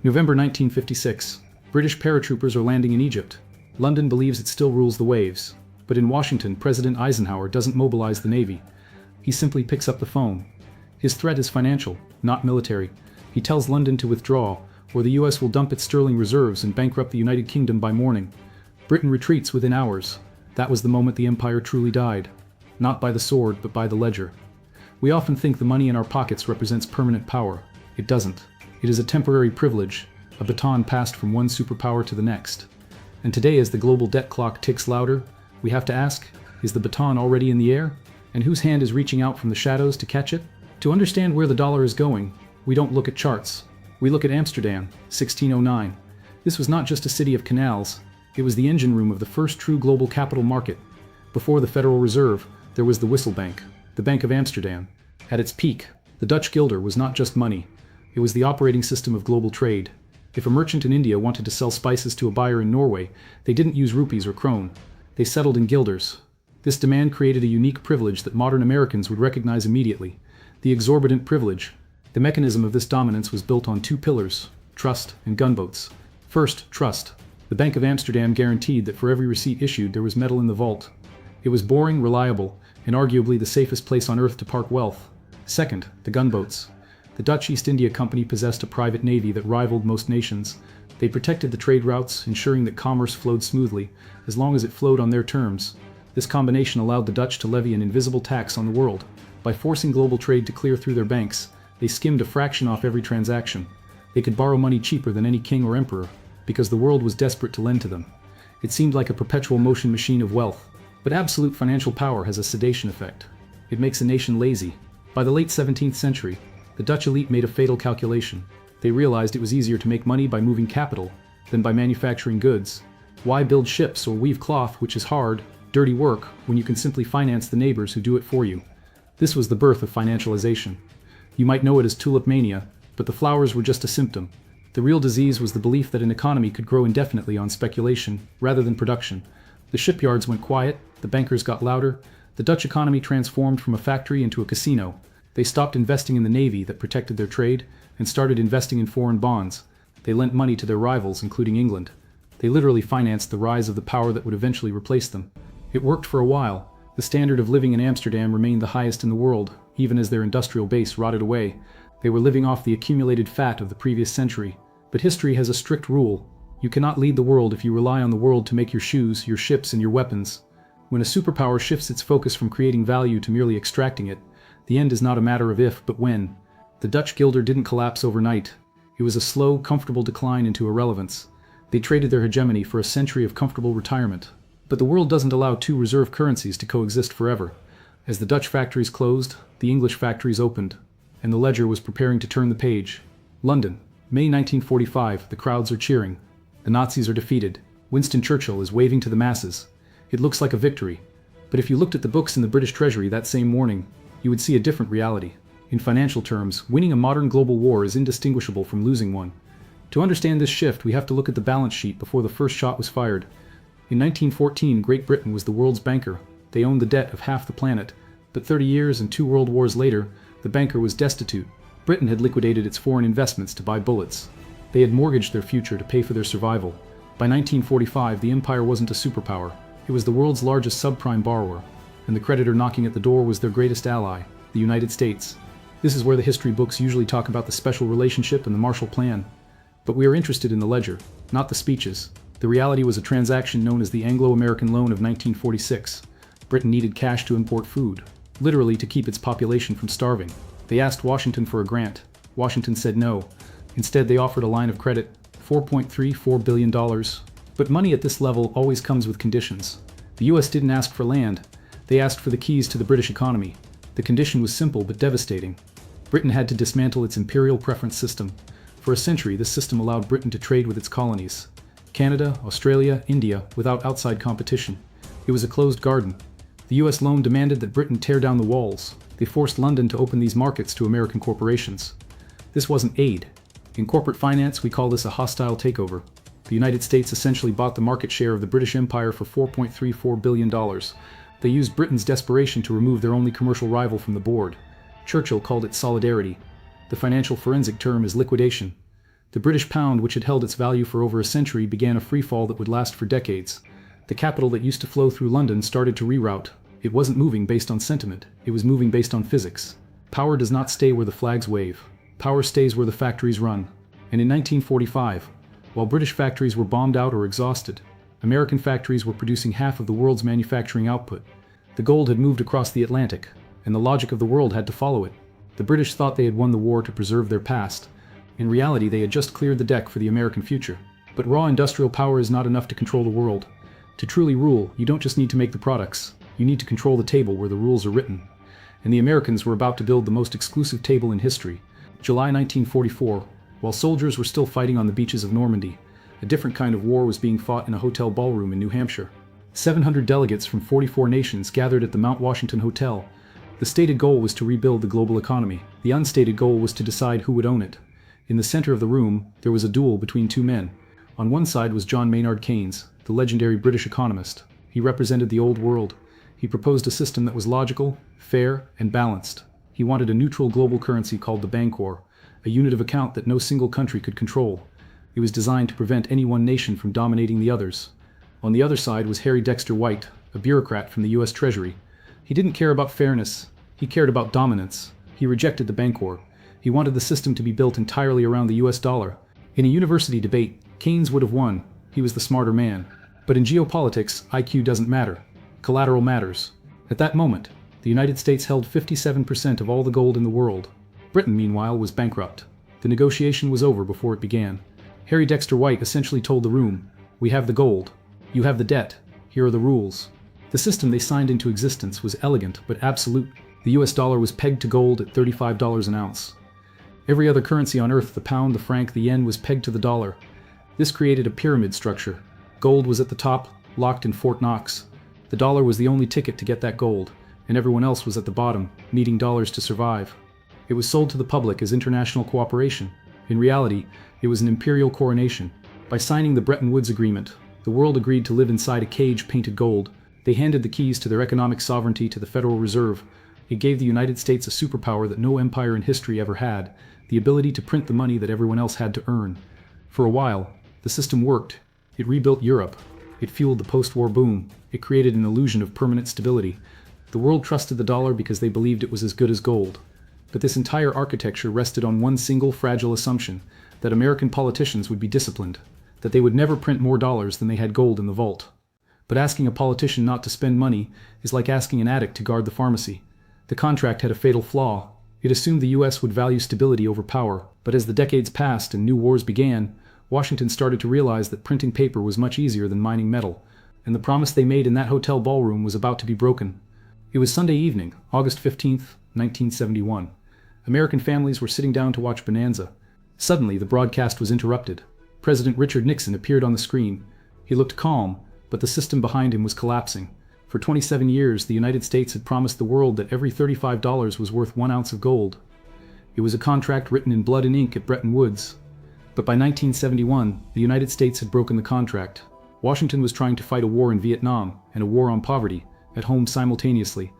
November 1956. British paratroopers are landing in Egypt. London believes it still rules the waves. But in Washington, President Eisenhower doesn't mobilize the Navy. He simply picks up the phone. His threat is financial, not military. He tells London to withdraw, or the US will dump its sterling reserves and bankrupt the United Kingdom by morning. Britain retreats within hours. That was the moment the empire truly died. Not by the sword, but by the ledger. We often think the money in our pockets represents permanent power. It doesn't. It is a temporary privilege, a baton passed from one superpower to the next. And today, as the global debt clock ticks louder, we have to ask, is the baton already in the air? And whose hand is reaching out from the shadows to catch it? To understand where the dollar is going, we don't look at charts. We look at Amsterdam, 1609. This was not just a city of canals, it was the engine room of the first true global capital market. Before the Federal Reserve, there was the Whistle Bank, the Bank of Amsterdam. At its peak, the Dutch guilder was not just money, it was the operating system of global trade. If a merchant in India wanted to sell spices to a buyer in Norway, they didn't use rupees or krone. They settled in guilders. This demand created a unique privilege that modern Americans would recognize immediately: the exorbitant privilege. The mechanism of this dominance was built on two pillars: trust and gunboats. First, trust. The Bank of Amsterdam guaranteed that for every receipt issued there was metal in the vault. It was boring, reliable, and arguably the safest place on earth to park wealth. Second, the gunboats. The Dutch East India Company possessed a private navy that rivaled most nations. They protected the trade routes, ensuring that commerce flowed smoothly, as long as it flowed on their terms. This combination allowed the Dutch to levy an invisible tax on the world. By forcing global trade to clear through their banks, they skimmed a fraction off every transaction. They could borrow money cheaper than any king or emperor, because the world was desperate to lend to them. It seemed like a perpetual motion machine of wealth. But absolute financial power has a sedation effect. It makes a nation lazy. By the late 17th century, the Dutch elite made a fatal calculation. They realized it was easier to make money by moving capital than by manufacturing goods. Why build ships or weave cloth, which is hard, dirty work, when you can simply finance the neighbors who do it for you? This was the birth of financialization. You might know it as tulip mania, but the flowers were just a symptom. The real disease was the belief that an economy could grow indefinitely on speculation rather than production. The shipyards went quiet, the bankers got louder, the Dutch economy transformed from a factory into a casino. They stopped investing in the navy that protected their trade and started investing in foreign bonds. They lent money to their rivals, including England. They literally financed the rise of the power that would eventually replace them. It worked for a while. The standard of living in Amsterdam remained the highest in the world, even as their industrial base rotted away. They were living off the accumulated fat of the previous century. But history has a strict rule. You cannot lead the world if you rely on the world to make your shoes, your ships, and your weapons. When a superpower shifts its focus from creating value to merely extracting it, the end is not a matter of if, but when. The Dutch guilder didn't collapse overnight. It was a slow, comfortable decline into irrelevance. They traded their hegemony for a century of comfortable retirement. But the world doesn't allow two reserve currencies to coexist forever. As the Dutch factories closed, the English factories opened, and the ledger was preparing to turn the page. London, May 1945, the crowds are cheering. The Nazis are defeated. Winston Churchill is waving to the masses. It looks like a victory. But if you looked at the books in the British Treasury that same morning, you would see a different reality. In financial terms, winning a modern global war is indistinguishable from losing one. To understand this shift, we have to look at the balance sheet before the first shot was fired. In 1914, Great Britain was the world's banker. They owned the debt of half the planet. But 30 years and 2 world wars later, the banker was destitute. Britain had liquidated its foreign investments to buy bullets. They had mortgaged their future to pay for their survival. By 1945, the empire wasn't a superpower. It was the world's largest subprime borrower. And the creditor knocking at the door was their greatest ally, the United States. This is where the history books usually talk about the special relationship and the Marshall Plan. But we are interested in the ledger, not the speeches. The reality was a transaction known as the Anglo-American Loan of 1946. Britain needed cash to import food, literally to keep its population from starving. They asked Washington for a grant. Washington said no. Instead, they offered a line of credit, $4.34 billion. But money at this level always comes with conditions. The US didn't ask for land. They asked for the keys to the British economy. The condition was simple but devastating. Britain had to dismantle its imperial preference system. For a century, this system allowed Britain to trade with its colonies: Canada, Australia, India, without outside competition. It was a closed garden. The US loan demanded that Britain tear down the walls. They forced London to open these markets to American corporations. This wasn't aid. In corporate finance, we call this a hostile takeover. The United States essentially bought the market share of the British Empire for $4.34 billion. They used Britain's desperation to remove their only commercial rival from the board. Churchill called it solidarity. The financial forensic term is liquidation. The British pound, which had held its value for over a century, began a freefall that would last for decades. The capital that used to flow through London started to reroute. It wasn't moving based on sentiment, it was moving based on physics. Power does not stay where the flags wave. Power stays where the factories run. And in 1945, while British factories were bombed out or exhausted, American factories were producing half of the world's manufacturing output. The gold had moved across the Atlantic, and the logic of the world had to follow it. The British thought they had won the war to preserve their past. In reality, they had just cleared the deck for the American future. But raw industrial power is not enough to control the world. To truly rule, you don't just need to make the products, you need to control the table where the rules are written. And the Americans were about to build the most exclusive table in history. July 1944, while soldiers were still fighting on the beaches of Normandy, a different kind of war was being fought in a hotel ballroom in New Hampshire. 700 delegates from 44 nations gathered at the Mount Washington Hotel. The stated goal was to rebuild the global economy. The unstated goal was to decide who would own it. In the center of the room, there was a duel between two men. On one side was John Maynard Keynes, the legendary British economist. He represented the old world. He proposed a system that was logical, fair, and balanced. He wanted a neutral global currency called the Bancor, a unit of account that no single country could control. It was designed to prevent any one nation from dominating the others. On the other side was Harry Dexter White, a bureaucrat from the US Treasury. He didn't care about fairness. He cared about dominance. He rejected the Bancor. He wanted the system to be built entirely around the US dollar. In a university debate, Keynes would have won. He was the smarter man. But in geopolitics, IQ doesn't matter. Collateral matters. At that moment, the United States held 57% of all the gold in the world. Britain, meanwhile, was bankrupt. The negotiation was over before it began. Harry Dexter White essentially told the room, "We have the gold. You have the debt. Here are the rules." The system they signed into existence was elegant but absolute. The US dollar was pegged to gold at $35 an ounce. Every other currency on earth, the pound, the franc, the yen, was pegged to the dollar. This created a pyramid structure. Gold was at the top, locked in Fort Knox. The dollar was the only ticket to get that gold, and everyone else was at the bottom, needing dollars to survive. It was sold to the public as international cooperation. In reality, it was an imperial coronation. By signing the Bretton Woods Agreement, the world agreed to live inside a cage painted gold. They handed the keys to their economic sovereignty to the Federal Reserve. It gave the United States a superpower that no empire in history ever had, the ability to print the money that everyone else had to earn. For a while, the system worked. It rebuilt Europe. It fueled the post-war boom. It created an illusion of permanent stability. The world trusted the dollar because they believed it was as good as gold. But this entire architecture rested on one single fragile assumption, that American politicians would be disciplined, that they would never print more dollars than they had gold in the vault. But asking a politician not to spend money is like asking an addict to guard the pharmacy. The contract had a fatal flaw. It assumed the US would value stability over power, but as the decades passed and new wars began, Washington started to realize that printing paper was much easier than mining metal, and the promise they made in that hotel ballroom was about to be broken. It was Sunday evening, August 15th, 1971. American families were sitting down to watch Bonanza. Suddenly, the broadcast was interrupted. President Richard Nixon appeared on the screen. He looked calm, but the system behind him was collapsing. For 27 years, the United States had promised the world that every $35 was worth 1 ounce of gold. It was a contract written in blood and ink at Bretton Woods. But by 1971, the United States had broken the contract. Washington was trying to fight a war in Vietnam and a war on poverty at home simultaneously.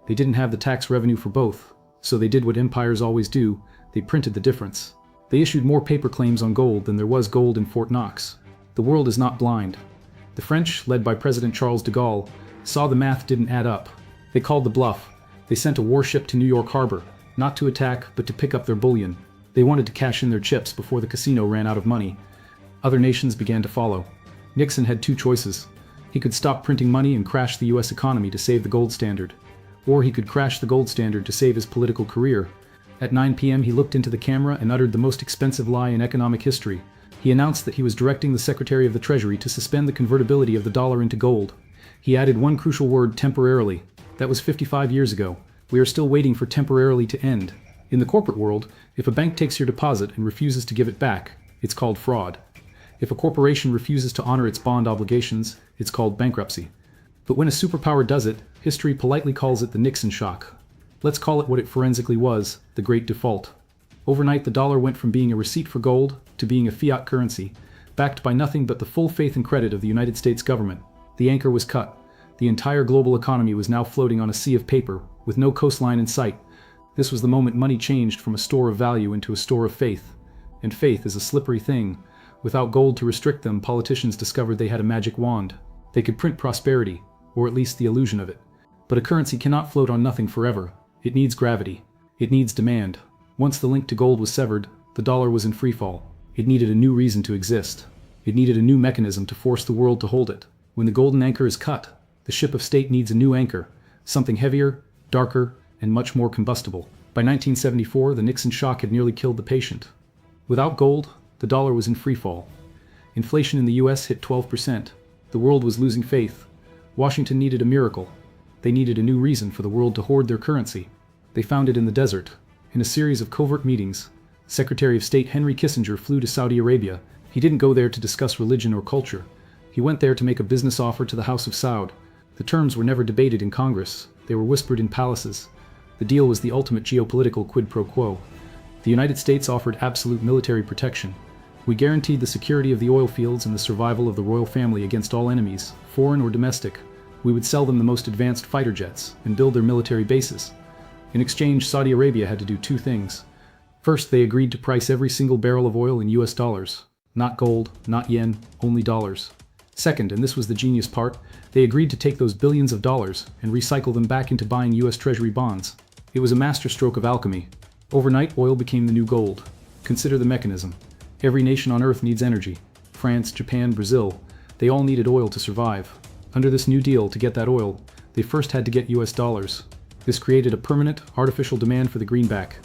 They didn't have the tax revenue for both, so they did what empires always do: they printed the difference. They issued more paper claims on gold than there was gold in Fort Knox. The world is not blind. The French, led by President Charles de Gaulle, saw the math didn't add up. They called the bluff. They sent a warship to New York Harbor, not to attack, but to pick up their bullion. They wanted to cash in their chips before the casino ran out of money. Other nations began to follow. Nixon had two choices. He could stop printing money and crash the US economy to save the gold standard. Or he could crash the gold standard to save his political career. At 9 p.m. he looked into the camera and uttered the most expensive lie in economic history. He announced that he was directing the Secretary of the Treasury to suspend the convertibility of the dollar into gold. He added one crucial word: temporarily. That was 55 years ago. We are still waiting for temporarily to end. In the corporate world, if a bank takes your deposit and refuses to give it back, it's called fraud. If a corporation refuses to honor its bond obligations, it's called bankruptcy. But when a superpower does it, history politely calls it the Nixon shock. Let's call it what it forensically was: the Great Default. Overnight, the dollar went from being a receipt for gold to being a fiat currency, backed by nothing but the full faith and credit of the United States government. The anchor was cut. The entire global economy was now floating on a sea of paper, with no coastline in sight. This was the moment money changed from a store of value into a store of faith. And faith is a slippery thing. Without gold to restrict them, politicians discovered they had a magic wand. They could print prosperity, or at least the illusion of it. But a currency cannot float on nothing forever. It needs gravity. It needs demand. Once the link to gold was severed, the dollar was in freefall. It needed a new reason to exist. It needed a new mechanism to force the world to hold it. When the golden anchor is cut, the ship of state needs a new anchor, something heavier, darker, and much more combustible. By 1974, the Nixon shock had nearly killed the patient. Without gold, the dollar was in freefall. Inflation in the US hit 12%. The world was losing faith. Washington needed a miracle. They needed a new reason for the world to hoard their currency. They found it in the desert. In a series of covert meetings, Secretary of State Henry Kissinger flew to Saudi Arabia. He didn't go there to discuss religion or culture. He went there to make a business offer to the House of Saud. The terms were never debated in Congress. They were whispered in palaces. The deal was the ultimate geopolitical quid pro quo. The United States offered absolute military protection. We guaranteed the security of the oil fields and the survival of the royal family against all enemies, foreign or domestic. We would sell them the most advanced fighter jets and build their military bases. In exchange, Saudi Arabia had to do two things. First, they agreed to price every single barrel of oil in US dollars. Not gold, not yen, only dollars. Second, and this was the genius part, they agreed to take those billions of dollars and recycle them back into buying US Treasury bonds. It was a masterstroke of alchemy. Overnight, oil became the new gold. Consider the mechanism. Every nation on Earth needs energy. France, Japan, Brazil, they all needed oil to survive. Under this new deal, to get that oil, they first had to get US dollars. This created a permanent, artificial demand for the greenback.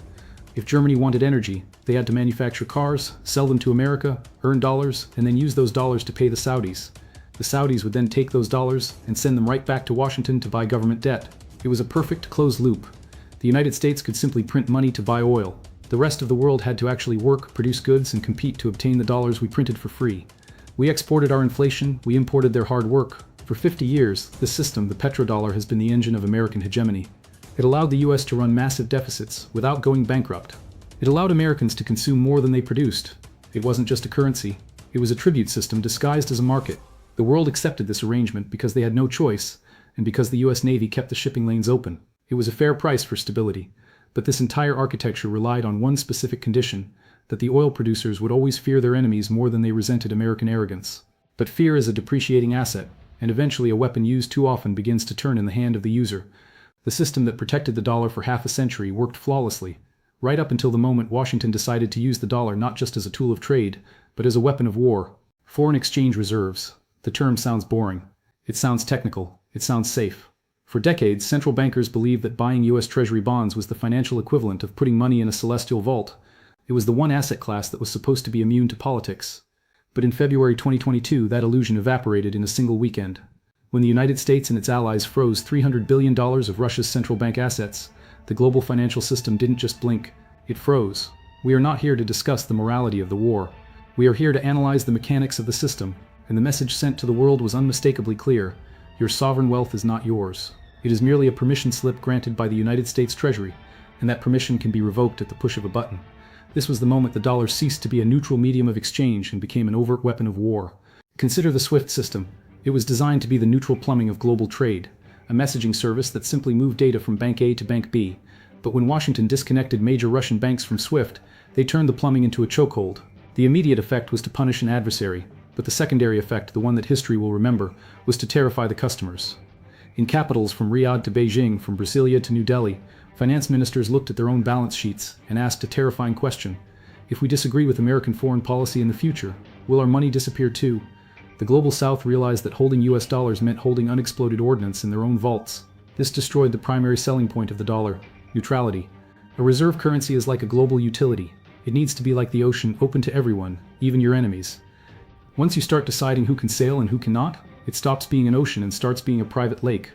If Germany wanted energy, they had to manufacture cars, sell them to America, earn dollars, and then use those dollars to pay the Saudis. The Saudis would then take those dollars and send them right back to Washington to buy government debt. It was a perfect closed loop. The United States could simply print money to buy oil. The rest of the world had to actually work, produce goods, and compete to obtain the dollars we printed for free. We exported our inflation, we imported their hard work. For 50 years, this system, the petrodollar, has been the engine of American hegemony. It allowed the US to run massive deficits without going bankrupt. It allowed Americans to consume more than they produced. It wasn't just a currency. It was a tribute system disguised as a market. The world accepted this arrangement because they had no choice, and because the US Navy kept the shipping lanes open. It was a fair price for stability. But this entire architecture relied on one specific condition, that the oil producers would always fear their enemies more than they resented American arrogance. But fear is a depreciating asset, and eventually a weapon used too often begins to turn in the hand of the user. The system that protected the dollar for half a century worked flawlessly, right up until the moment Washington decided to use the dollar not just as a tool of trade, but as a weapon of war. Foreign exchange reserves. The term sounds boring. It sounds technical. It sounds safe. For decades, central bankers believed that buying US Treasury bonds was the financial equivalent of putting money in a celestial vault. It was the one asset class that was supposed to be immune to politics. But in February 2022, that illusion evaporated in a single weekend. When the United States and its allies froze $300 billion of Russia's central bank assets, the global financial system didn't just blink, it froze. We are not here to discuss the morality of the war. We are here to analyze the mechanics of the system, and the message sent to the world was unmistakably clear. Your sovereign wealth is not yours. It is merely a permission slip granted by the United States Treasury, and that permission can be revoked at the push of a button. This was the moment the dollar ceased to be a neutral medium of exchange and became an overt weapon of war. Consider the SWIFT system. It was designed to be the neutral plumbing of global trade, a messaging service that simply moved data from Bank A to Bank B. But when Washington disconnected major Russian banks from SWIFT, they turned the plumbing into a chokehold. The immediate effect was to punish an adversary, but the secondary effect, the one that history will remember, was to terrify the customers. In capitals from Riyadh to Beijing, from Brasilia to New Delhi, finance ministers looked at their own balance sheets and asked a terrifying question. If we disagree with American foreign policy in the future, will our money disappear too? The global south realized that holding US dollars meant holding unexploded ordnance in their own vaults. This destroyed the primary selling point of the dollar: neutrality. A reserve currency is like a global utility. It needs to be like the ocean, open to everyone, even your enemies. Once you start deciding who can sail and who cannot, it stops being an ocean and starts being a private lake.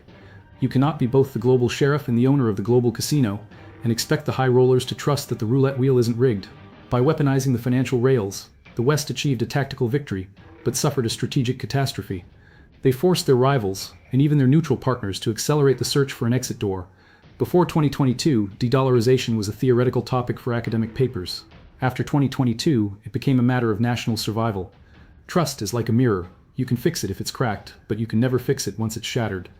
You cannot be both the global sheriff and the owner of the global casino, and expect the high rollers to trust that the roulette wheel isn't rigged. By weaponizing the financial rails, the West achieved a tactical victory, but suffered a strategic catastrophe. They forced their rivals, and even their neutral partners, to accelerate the search for an exit door. Before 2022, de-dollarization was a theoretical topic for academic papers. After 2022, it became a matter of national survival. Trust is like a mirror. You can fix it if it's cracked, but you can never fix it once it's shattered.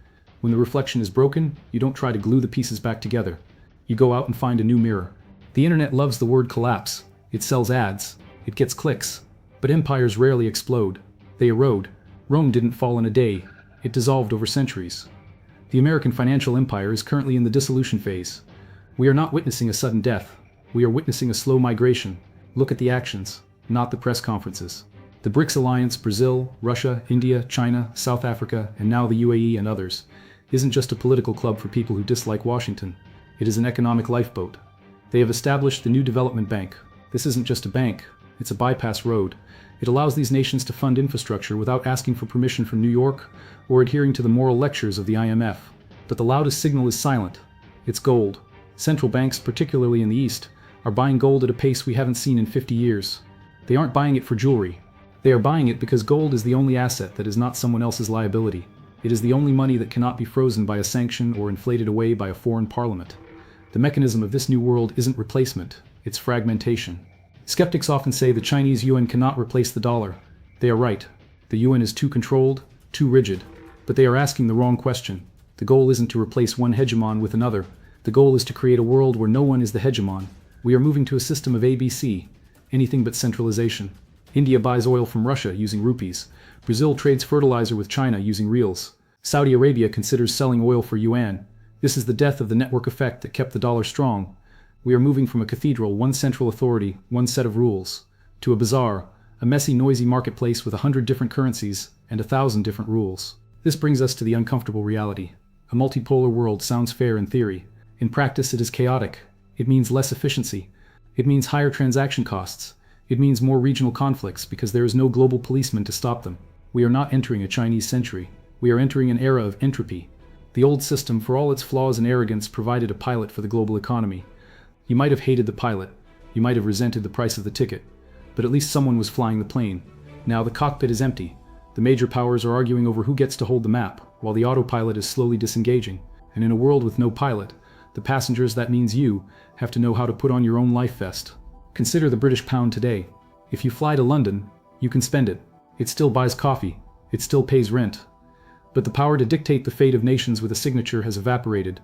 When the reflection is broken, you don't try to glue the pieces back together. You go out and find a new mirror. The internet loves the word collapse. It sells ads. It gets clicks. But empires rarely explode. They erode. Rome didn't fall in a day. It dissolved over centuries. The American financial empire is currently in the dissolution phase. We are not witnessing a sudden death. We are witnessing a slow migration. Look at the actions, not the press conferences. The BRICS alliance, Brazil, Russia, India, China, South Africa, and now the UAE and others, isn't just a political club for people who dislike Washington. It is an economic lifeboat. They have established the new development bank. This isn't just a bank, it's a bypass road. It allows these nations to fund infrastructure without asking for permission from New York or adhering to the moral lectures of the IMF. But the loudest signal is silent. It's gold. Central banks, particularly in the East, are buying gold at a pace we haven't seen in 50 years. They aren't buying it for jewelry. They are buying it because gold is the only asset that is not someone else's liability. It is the only money that cannot be frozen by a sanction or inflated away by a foreign parliament. The mechanism of this new world isn't replacement, it's fragmentation. Skeptics often say the Chinese yuan cannot replace the dollar. They are right. The yuan is too controlled, too rigid. But they are asking the wrong question. The goal isn't to replace one hegemon with another. The goal is to create a world where no one is the hegemon. We are moving to a system of ABC, anything but centralization. India buys oil from Russia using rupees. Brazil trades fertilizer with China using reals. Saudi Arabia considers selling oil for yuan. This is the death of the network effect that kept the dollar strong. We are moving from a cathedral, one central authority, one set of rules, to a bazaar, a messy, noisy marketplace with 100 different currencies and 1,000 different rules. This brings us to the uncomfortable reality. A multipolar world sounds fair in theory. In practice, it is chaotic. It means less efficiency. It means higher transaction costs. It means more regional conflicts because there is no global policeman to stop them. We are not entering a Chinese century. We are entering an era of entropy. The old system, for all its flaws and arrogance, provided a pilot for the global economy. You might have hated the pilot. You might have resented the price of the ticket. But at least someone was flying the plane. Now the cockpit is empty. The major powers are arguing over who gets to hold the map, while the autopilot is slowly disengaging. And in a world with no pilot, the passengers, that means you, have to know how to put on your own life vest. Consider the British pound today. If you fly to London, you can spend it. It still buys coffee. It still pays rent. But the power to dictate the fate of nations with a signature has evaporated.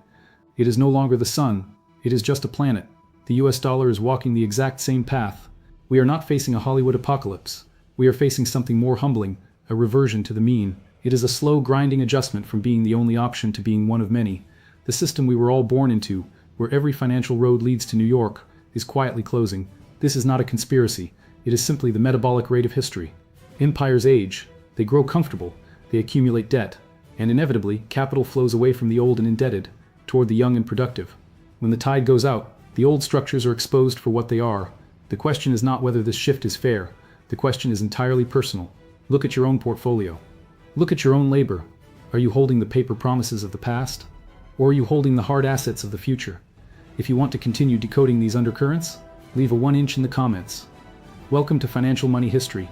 It is no longer the sun. It is just a planet. The US dollar is walking the exact same path. We are not facing a Hollywood apocalypse. We are facing something more humbling, a reversion to the mean. It is a slow, grinding adjustment from being the only option to being one of many. The system we were all born into, where every financial road leads to New York, is quietly closing. This is not a conspiracy. It is simply the metabolic rate of history. Empires age. They grow comfortable. They accumulate debt. And inevitably, capital flows away from the old and indebted, toward the young and productive. When the tide goes out, the old structures are exposed for what they are. The question is not whether this shift is fair. The question is entirely personal. Look at your own portfolio. Look at your own labor. Are you holding the paper promises of the past? Or are you holding the hard assets of the future? If you want to continue decoding these undercurrents, leave a 1 inch in the comments. Welcome to Financial Money History.